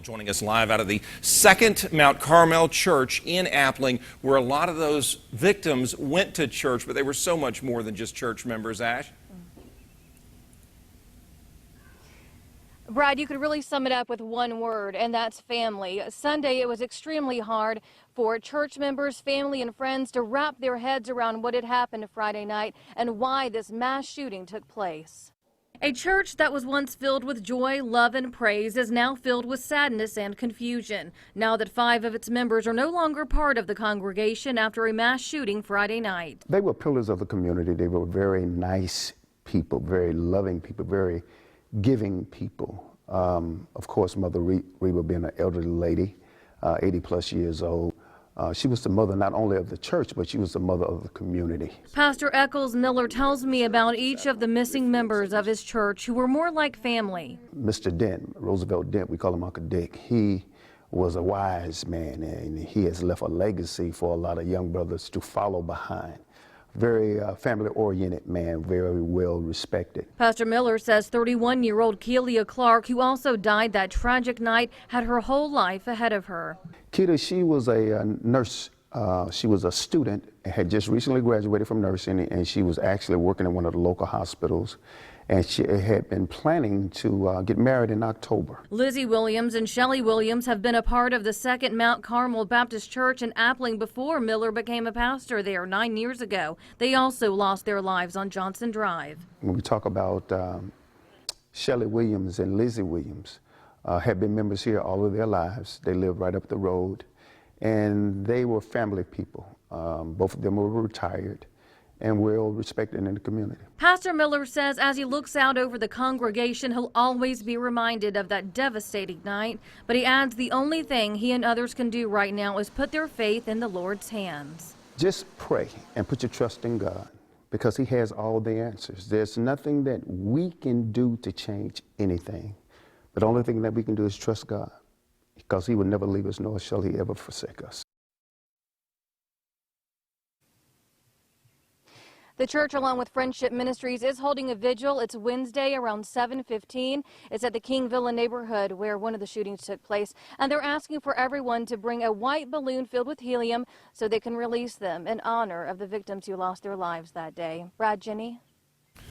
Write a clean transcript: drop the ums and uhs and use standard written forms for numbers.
Joining us live out of the Second Mount Carmel Church in Appling, where a lot of those victims went to church, but they were so much more than just church members, Ash. Brad, you could really sum it up with one word, and that's family. Sunday, it was extremely hard for church members, family, and friends to wrap their heads around what had happened Friday night and why this mass shooting took place. A church that was once filled with joy, love, and praise is now filled with sadness and confusion, now that 5 of its members are no longer part of the congregation after a mass shooting Friday night. They were pillars of the community. They were very nice people, very loving people, very giving people. Of course, Mother Reba being an elderly lady, 80-plus years old. She was the mother not only of the church, but she was the mother of the community. Pastor Eccles Miller tells me about each of the missing members of his church who were more like family. Mr. Dent, Roosevelt Dent, we call him Uncle Dick, he was a wise man, and he has left a legacy for a lot of young brothers to follow behind. Very family-oriented man, very well respected. Pastor Miller says 31-year-old Keelia Clark, who also died that tragic night, had her whole life ahead of her. Keelia, she was a nurse. She was a student, had just recently graduated from nursing, and she was actually working in one of the local hospitals. And she had been planning to get married in October. Lizzie Williams and Shelley Williams have been a part of the Second Mount Carmel Baptist Church in Appling before Miller became a pastor there 9 years ago. They also lost their lives on Johnson Drive. When we talk about Shelley Williams and Lizzie Williams, have been members here all of their lives. They lived right up the road, and they were family people. Both of them were retired and well respected in the community. Pastor Miller says as he looks out over the congregation, he'll always be reminded of that devastating night. But he adds the only thing he and others can do right now is put their faith in the Lord's hands. Just pray and put your trust in God, because he has all the answers. There's nothing that we can do to change anything. But the only thing that we can do is trust God, because he will never leave us, nor shall he ever forsake us. The church, along with Friendship Ministries, is holding a vigil. It's Wednesday around 7:15. It's at the King Villa neighborhood where one of the shootings took place. And they're asking for everyone to bring a white balloon filled with helium so they can release them in honor of the victims who lost their lives that day. Brad, Jenny?